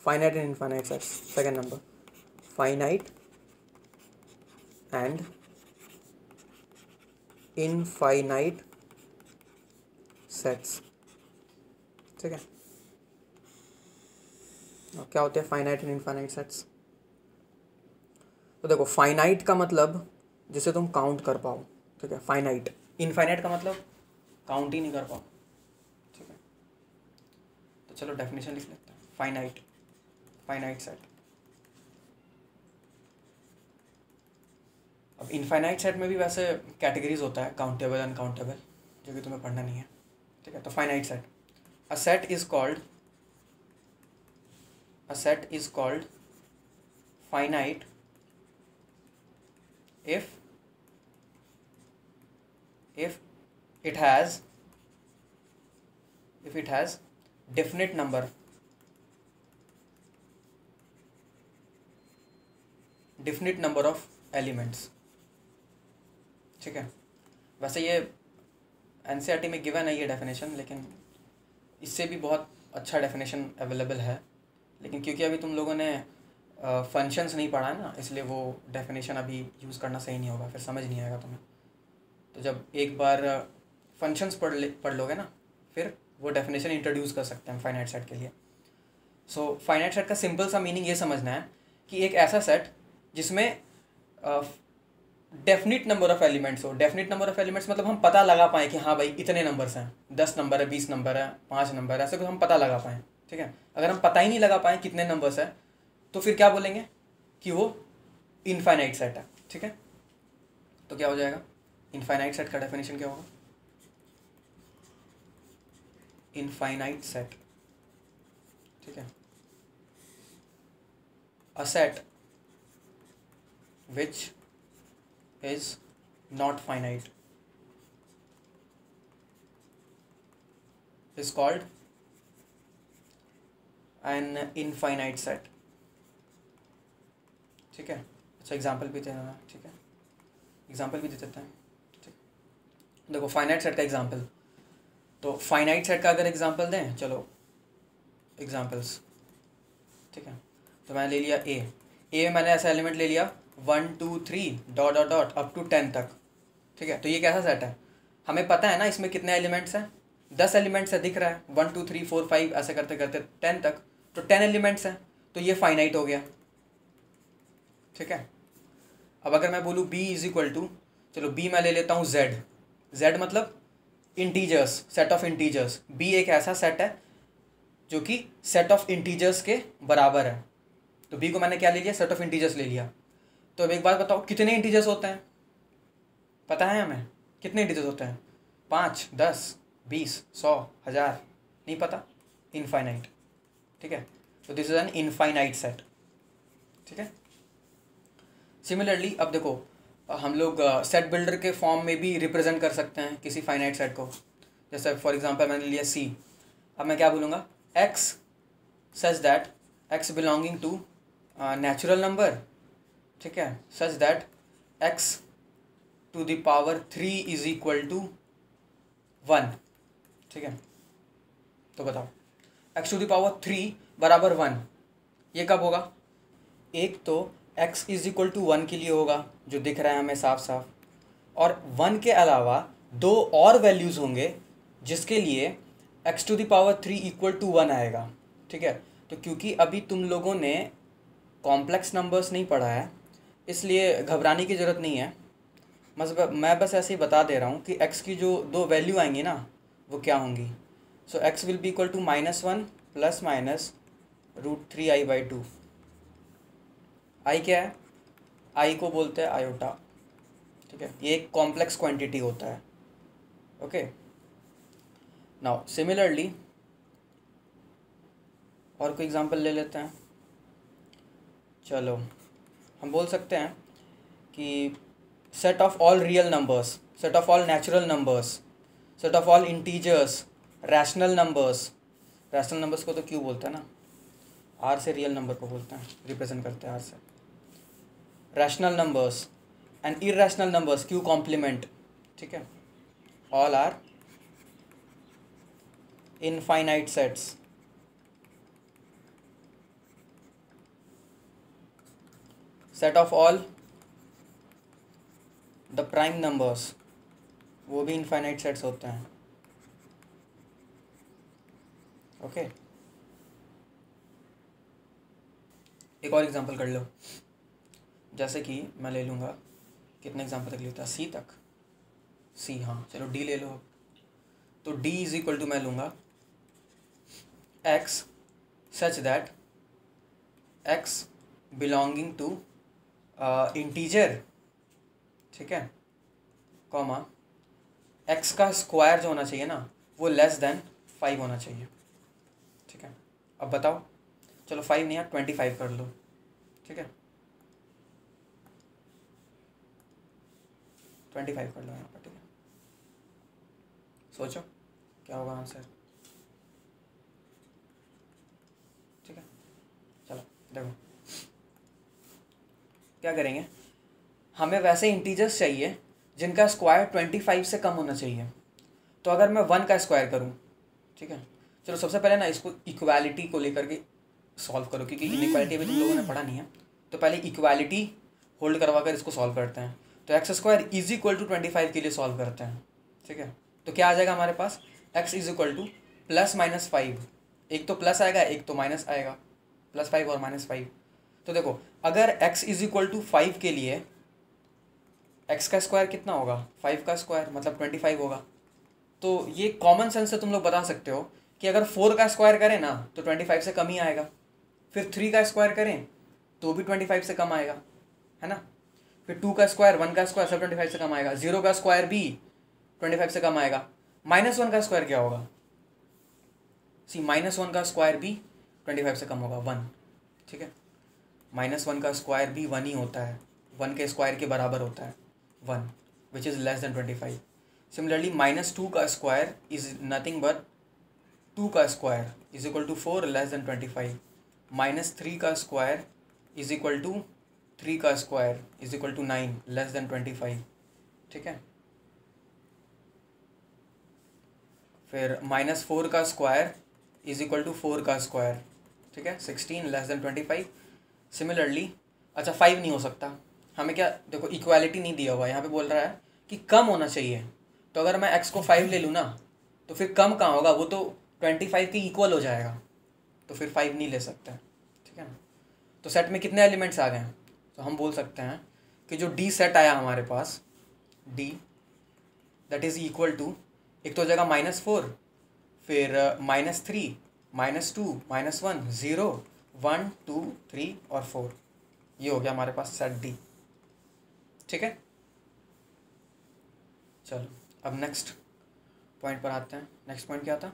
finite and infinite sets. Second number, finite and infinite sets. ठीक है, और क्या होते हैं फाइनाइट एंड इनफाइनाइट सेट्स? तो देखो, फाइनाइट का मतलब जिसे तुम काउंट कर पाओ, ठीक है, फाइनाइट। इनफाइनाइट का मतलब काउंट ही नहीं कर पाओ, ठीक है। तो चलो डेफिनेशन लिख लेते हैं। Finite, finite set. अब इनफाइनाइट सेट में भी वैसे कैटेगरीज होता है, काउंटेबल, अनकाउंटेबल, जो कि तुम्हें पढ़ना नहीं है, ठीक है। तो finite set, a set is called finite if it has definite number of elements, ठीक है। वैसे ये एनसीईआरटी में गिवन है ये डेफिनेशन, लेकिन इससे भी बहुत अच्छा डेफिनेशन अवेलेबल है, लेकिन क्योंकि अभी तुम लोगों ने फंक्शंस नहीं पढ़ा है ना, इसलिए वो डेफिनेशन अभी यूज़ करना सही नहीं होगा, फिर समझ नहीं आएगा तुम्हें। तो जब एक बार फंक्शंस पढ़ लोगे ना, फिर वो डेफिनेशन इंट्रोड्यूस कर सकते हैं फाइनाइट सेट के लिए। सो फाइनाइट सेट का सिंपल सा मीनिंग ये समझना है कि एक ऐसा सेट जिसमें डेफिनिट नंबर ऑफ एलिमेंट्स हो। डेफिनिट नंबर ऑफ एलिमेंट्स मतलब हम पता लगा पाएँ कि हाँ भाई इतने नंबर्स हैं, 10 नंबर है, 20 नंबर है, 5 नंबर है, ऐसे कुछ हम पता लगा पाएँ, ठीक है। अगर हम पता ही नहीं लगा पाएँ कितने नंबर्स है, तो फिर क्या बोलेंगे कि वो इनफाइनाइट सेट है, ठीक है। तो क्या हो जाएगा, इनफाइनाइट सेट का डेफिनेशन क्या होगा? इनफाइनाइट सेट, ठीक है, a set which is not finite is called an infinite set, ठीक है। अच्छा एग्जाम्पल भी देना है, ठीक है, एग्जाम्पल भी दे देते हैं, ठीक। देखो फाइनाइट सेट का एग्जाम्पल, तो फाइनाइट सेट का अगर एग्जाम्पल दें, चलो एग्जाम्पल्स, ठीक है। तो मैंने ले लिया ए में मैंने ऐसा एलिमेंट ले लिया 1 2 3 dot dot dot up to 10 तक, ठीक है। तो ये कैसा सेट है? हमें पता है ना इसमें कितने एलिमेंट्स हैं, 10 एलिमेंट्स है, दिख रहा है 1 2 3 4 5 ऐसे करते करते 10 तक, तो 10 एलिमेंट्स हैं, तो ये फाइनाइट हो गया, ठीक है। अब अगर मैं बोलूँ बी इज इक्वल टू, चलो बी मैं ले लेता हूँ जेड मतलब integers, set of integers. B एक ऐसा सेट है जो कि सेट ऑफ इंटीजर्स के बराबर है। तो बी को मैंने क्या ले लिया, सेट ऑफ इंटीजर्स ले लिया। तो अब एक बात बताओ, कितने इंटीजर्स होते हैं? पता है हमें कितने इंटीजर्स होते हैं? 5 10 20 100 1000? नहीं पता, इनफाइनाइट, ठीक है। तो this is an infinite set, ठीक है। सिमिलरली अब देखो, हम लोग सेट बिल्डर के फॉर्म में भी रिप्रेजेंट कर सकते हैं किसी फाइनाइट सेट को। जैसे फॉर एग्जांपल मैंने लिया सी, अब मैं क्या बोलूँगा, x such that x belonging to natural number, ठीक है, such that x to the power 3 is equal to 1, ठीक है। तो बताओ एक्स टू द पावर 3 बराबर 1, ये कब होगा? एक तो x इज इक्वल टू 1 के लिए होगा, जो दिख रहा है हमें साफ साफ, और 1 के अलावा 2 और वैल्यूज़ होंगे जिसके लिए x to the power 3 equal to 1 आएगा, ठीक है। तो क्योंकि अभी तुम लोगों ने कॉम्प्लेक्स नंबर्स नहीं पढ़ा है, इसलिए घबराने की ज़रूरत नहीं है। मैं बस ऐसे ही बता दे रहा हूँ कि x की जो 2 वैल्यू आएंगी ना, वो क्या होंगी। So x will be equal to -1 plus minus √3i/2। I क्या है? आई को बोलते हैं आयोटा, ठीक है। ये एक कॉम्प्लेक्स क्वांटिटी होता है, ओके। नाउ सिमिलरली और कोई एग्जांपल ले लेते हैं। चलो हम बोल सकते हैं कि set of all real numbers, set of all natural numbers, set of all integers, rational numbers. Rational numbers को तो क्यों बोलते हैं ना, आर से रियल नंबर को बोलते हैं, रिप्रेजेंट करते हैं आर से। Rational numbers and irrational numbers, Q complement, ठीक है, all are infinite sets, set of all the prime numbers, वो भी इनफाइनाइट सेट्स होते हैं। ओके एक और एग्जांपल कर लो, जैसे कि मैं ले लूँगा, कितने एग्जांपल तक लेता, सी तक, सी, हाँ चलो डी ले लो अब। तो डी इज इक्वल टू मैं लूँगा x such that x belonging to integer, ठीक है, कॉमा एक्स का स्क्वायर जो होना चाहिए ना वो लेस देन 5 होना चाहिए, ठीक है। अब बताओ, चलो 5 नहीं यार 25 कर लो, ठीक है, 25 कर लो यहाँ पर, ठीक है। सोचो क्या होगा आंसर, ठीक है। चलो देखो क्या करेंगे, हमें वैसे इंटीजर्स चाहिए जिनका स्क्वायर 25 से कम होना चाहिए। तो अगर मैं 1 का स्क्वायर करूँ, ठीक है, चलो सबसे पहले ना इसको इक्वालिटी को लेकर के सॉल्व करो, क्योंकि इनइक्वालिटी अभी तुम लोगों ने पढ़ा नहीं है, तो पहले इक्वालिटी होल्ड करवा कर इसको सॉल्व करते हैं। तो x square is equal to 25 के लिए सॉल्व करते हैं, ठीक है। तो क्या आ जाएगा हमारे पास, x is equal to plus minus 5, एक तो प्लस आएगा एक तो माइनस आएगा, +5 और -5। तो देखो अगर x इज इक्वल टू 5 के लिए x का स्क्वायर कितना होगा, 5 का स्क्वायर मतलब 25 होगा। तो ये कॉमन सेंस से तुम लोग बता सकते हो कि अगर 4 का स्क्वायर करें ना तो 25 से कम ही आएगा, फिर 3 का स्क्वायर करें तो भी 25 से कम आएगा, है ना, फिर 2 का स्क्वायर, 1 का स्क्वायर सब 25 से कम आएगा, 0 का स्क्वायर भी 25 से कम आएगा। -1 का स्क्वायर क्या होगा, -1 का स्क्वायर भी 25 से कम होगा, 1, ठीक है। -1 का स्क्वायर भी 1 ही होता है, 1 के स्क्वायर के बराबर होता है 1, which is less than 25। Similarly -2 का स्क्वायर इज नथिंग बट 2 का square is equal to 4 less than 25। -3 का स्क्वायर इज इक्वल टू 3 का square is equal to 9 less than 25, ठीक है। फिर -4 का स्क्वायर इज इक्वल टू 4 का स्क्वायर, ठीक है, 16 लेस देन 25। सिमिलरली अच्छा 5 नहीं हो सकता, हमें क्या देखो इक्वालिटी नहीं दिया हुआ, यहाँ पे बोल रहा है कि कम होना चाहिए। तो अगर मैं x को 5 ले लूँ ना तो फिर कम कहाँ होगा, वो तो 25 के इक्वल हो जाएगा, तो फिर 5 नहीं ले सकते, ठीक है ना। तो सेट में कितने एलिमेंट्स आ गए हैं, तो हम बोल सकते हैं कि जो डी सेट आया हमारे पास, D that is equal to, एक तो हो जाएगा -4, फिर -3, -2, -1, 0, 1, 2, 3 और 4, ये हो गया हमारे पास सेट डी, ठीक है। चलो अब नेक्स्ट पॉइंट पर आते हैं। नेक्स्ट पॉइंट क्या था,